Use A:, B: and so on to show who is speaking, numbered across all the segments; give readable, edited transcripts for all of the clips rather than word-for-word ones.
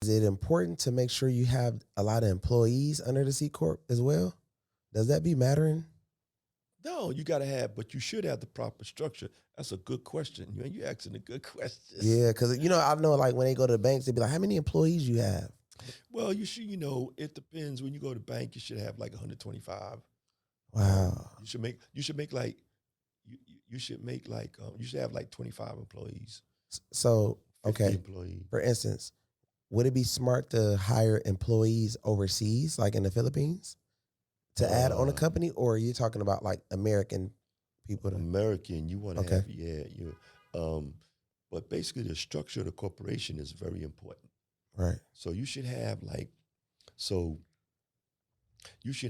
A: Is it important to make sure you have a lot of employees under the C corp as well? Does that be mattering?
B: No, you got to have, but you should have the proper structure. That's a good question. You asking a good question.
A: Yeah, because I know like when they go to the banks, they be like, "How many employees you have?"
B: Well, you should, it depends. When you go to bank, you should have like 125.
A: Wow.
B: You should make like you should make like you should have like 25 employees,
A: So
B: 50
A: okay,
B: employees.
A: for instance, would it be smart to hire employees overseas, like in the Philippines, to add on a
B: Uh,
A: company, or are you talking about like American people?
B: American, you want to
A: Okay,
B: have, yeah, um, but basically the structure of the corporation is very important.
A: right.
B: So so you should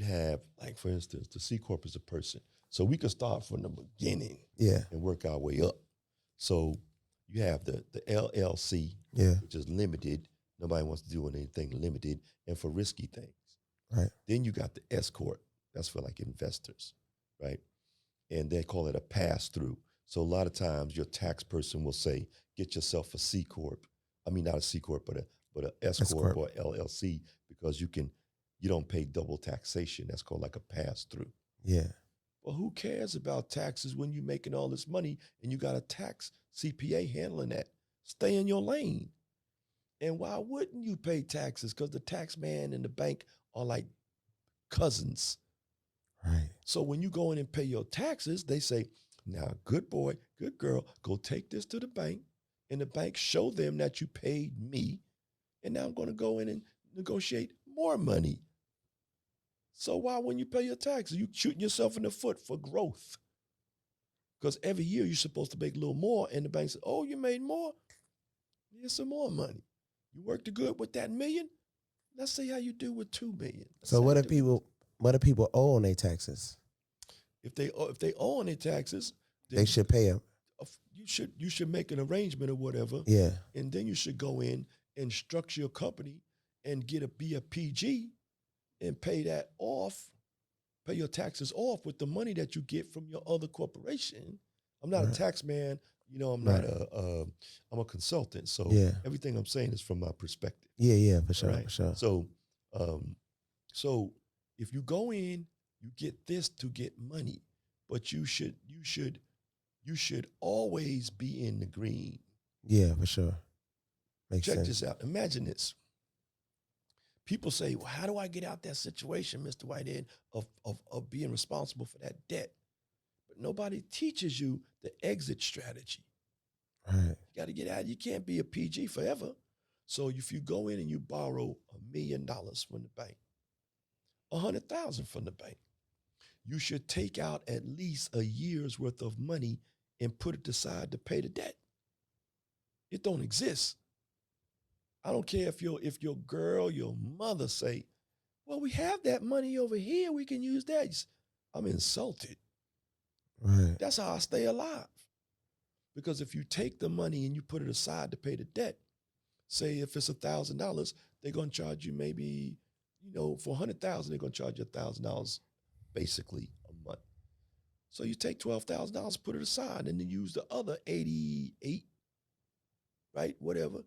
B: have like, for instance, the C corp is a person. So we could start from the beginning
A: Yeah,
B: and work our way up. So you have the LLC,
A: yeah,
B: which is limited. Nobody wants to do anything limited and for risky things.
A: right.
B: Then you got the S corp. That's for like investors, right? And they call it a pass through. So a lot of times your tax person will say, get yourself a C corp. I mean, not a C corp, but a S
A: S
B: corp
A: corp.
B: or LLC, because you don't pay double taxation. That's called like a pass through.
A: Yeah,
B: Well, who cares about taxes when you're making all this money and you got a tax CPA handling that? Stay in your lane. And why wouldn't you pay taxes? Because the tax man and the bank are like cousins.
A: right.
B: So when you go in and pay your taxes, they say, now, good boy, good girl, go take this to the bank, and the bank show them that you paid me, and now I'm going to go in and negotiate more money. So why wouldn't you pay your taxes? You shooting yourself in the foot for growth. Because every year you're supposed to make a little more, and the bank says, oh, you made more? Here's some more money. You worked good with that million? Let's see how you do with 2 million. Let's
A: So
B: see how
A: what
B: you
A: do
B: do with
A: people what do people owe on their taxes?
B: if they owe on their taxes,
A: They
B: then
A: should pay them.
B: you should make an arrangement or whatever,
A: Yeah,
B: and then you should go in and structure your company and be a PG and pay that off, pay your taxes off with the money that you get from your other corporation. I'm not a
A: right,
B: tax man, I'm not
A: right.
B: I'm a consultant, so
A: Yeah,
B: everything I'm saying is from my perspective.
A: yeah, yeah, for
B: All
A: sure,
B: right.
A: for sure.
B: So, um, so if you go in, you get this to get money, but you should always be in the green.
A: Yeah, for sure. Makes
B: Check
A: sense.
B: this out. Imagine this. People say, well, how do I get out that situation, Mr. Whitehead, of being responsible for that debt? But nobody teaches you the exit strategy.
A: Right.
B: You got to get out. You can't be a PG forever. So if you go in and you borrow $1 million from the bank, 100,000 from the bank, you should take out at least a year's worth of money and put it aside to pay the debt. It don't exist. I don't care if your girl, your mother say, well, we have that money over here. We can use that. I'm insulted.
A: Right.
B: That's how I stay alive. Because if you take the money and you put it aside to pay the debt, say if it's $1,000, they're gonna charge you maybe, for 100,000, they're gonna charge you $1,000 basically a month. So you take $12,000, put it aside, and then use the other 88, right? Whatever,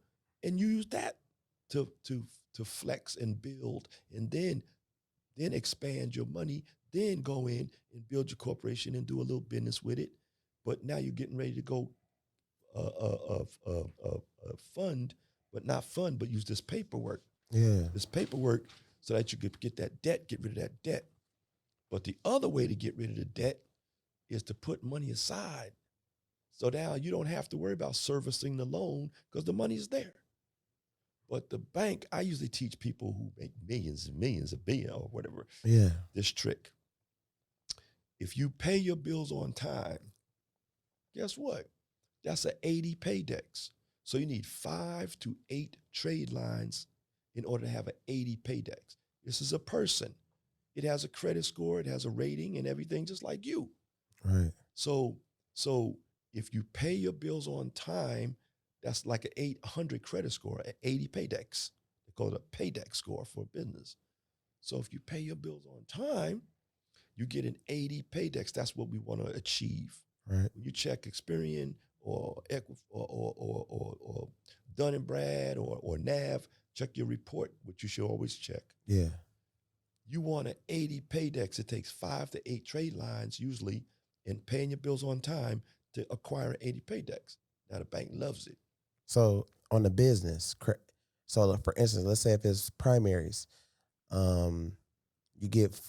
B: and use that to flex and build, and then expand your money, then go in and build your corporation and do a little business with it. But now you're getting ready to go fund, but not fund, but use this paperwork.
A: Yeah.
B: This paperwork so that you could get that debt, get rid of that debt. But the other way to get rid of the debt is to put money aside. So now you don't have to worry about servicing the loan because the money is there. But the bank, I usually teach people who make millions and millions, a billion or whatever,
A: Yeah.
B: this trick. If you pay your bills on time, guess what? That's an 80 paydex. So you need 5 to 8 trade lines in order to have an 80 paydex. This is a person. It has a credit score, it has a rating and everything just like you.
A: Right.
B: So so if you pay your bills on time, that's like an 800 credit score, an 80 paydex. They call it a paydex score for business. So if you pay your bills on time, you get an 80 paydex. That's what we want to achieve.
A: Right.
B: When you check Experian or Dun and Brad or NAV, check your report, which you should always check.
A: Yeah.
B: You want an 80 paydex. It takes 5 to 8 trade lines usually in paying your bills on time to acquire an 80 paydex. Now the bank loves it.
A: So on the business, so for instance, let's say if it's primaries, you get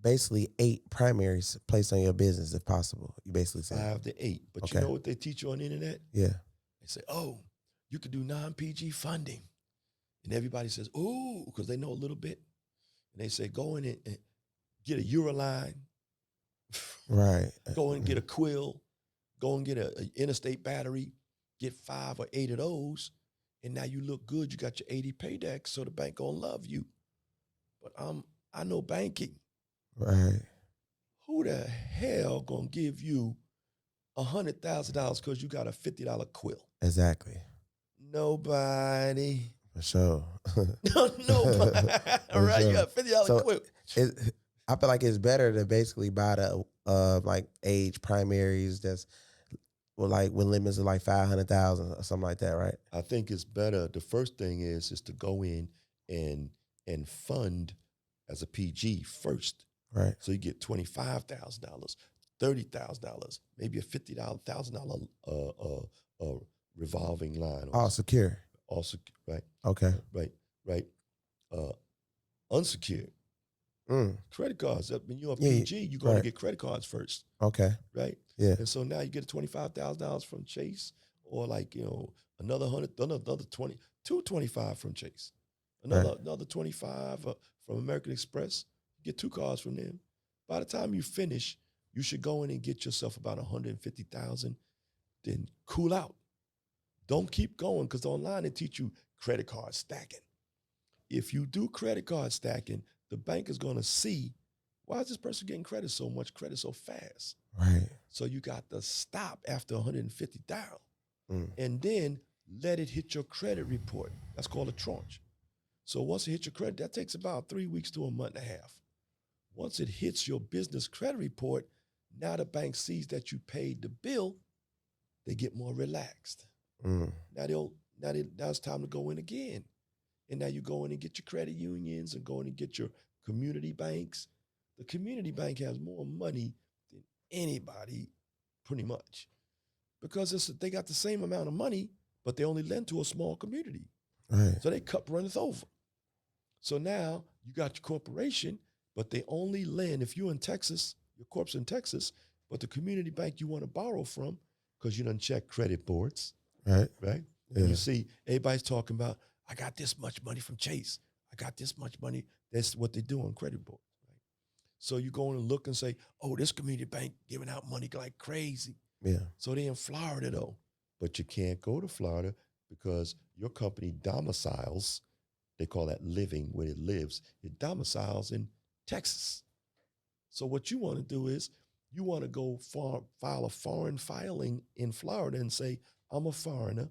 A: basically 8 primaries placed on your business if possible. You basically say
B: 5 to 8. But
A: Okay.
B: you know what they teach you on the internet?
A: Yeah.
B: They say, oh, you could do non-PG funding. And everybody says, ooh, because they know a little bit. And they say, go in and get a Euroline.
A: Right.
B: Go in and get a Quill. Go and get an interstate battery. Get 5 or 8 of those. And now you look good. You got your 80 paydex, so the bank gonna love you. But I know banking.
A: Right.
B: Who the hell gonna give you $100,000 because you got a $50 Quill?
A: Exactly.
B: Nobody.
A: For sure.
B: Nobody. All right,
A: sure.
B: you got $50
A: So
B: Quill.
A: I feel like it's better to basically buy the like age primaries that's like when limits are like 500,000 or something like that, right?
B: I think it's better. The first thing is to go in and fund as a PG first.
A: Right.
B: So you get $25,000, $30,000, maybe a $50,000 revolving line.
A: All secure.
B: Also, right,
A: Okay.
B: right. Unsecured credit cards. When you're a
A: Yeah,
B: PG, you're going
A: right.
B: to get credit cards first,
A: Okay.
B: right?
A: Yeah.
B: And so now you get a $25,000 from Chase, or like another 100, another 20, 225 from Chase, another 25 from American Express. You get 2 cards from them. By the time you finish, you should go in and get yourself about 150,000. Then cool out. Don't keep going, because online they teach you credit card stacking. If you do credit card stacking, the bank is going to see, why is this person getting credit so fast?
A: Right.
B: So you got to stop after 150,000
A: Mm.
B: and then let it hit your credit report. That's called a tranche. So once it hits your credit, that takes about 3 weeks to a month and a half. Once it hits your business credit report, now the bank sees that you paid the bill, they get more relaxed.
A: Mm.
B: Now it's time to go in again. And now you go in and get your credit unions and go in and get your community banks. The community bank has more money than anybody, pretty much, because they got the same amount of money, but they only lend to a small community.
A: Right.
B: So they cup runneth over. So now you got your corporation, but they only lend, if you're in Texas, your corp's in Texas, but the community bank you want to borrow from, because you done check credit boards,
A: Right.
B: right?
A: Yeah.
B: And you see everybody's talking about, I got this much money from Chase. I got this much money. That's what they do on credit boards. Right? So you go in and look and say, oh, this community bank giving out money like crazy.
A: Yeah.
B: So they're in Florida though. But you can't go to Florida because your company domiciles, they call that living, where it lives, it domiciles in Texas. So what you want to do is you want to go file a foreign filing in Florida and say, I'm a foreigner.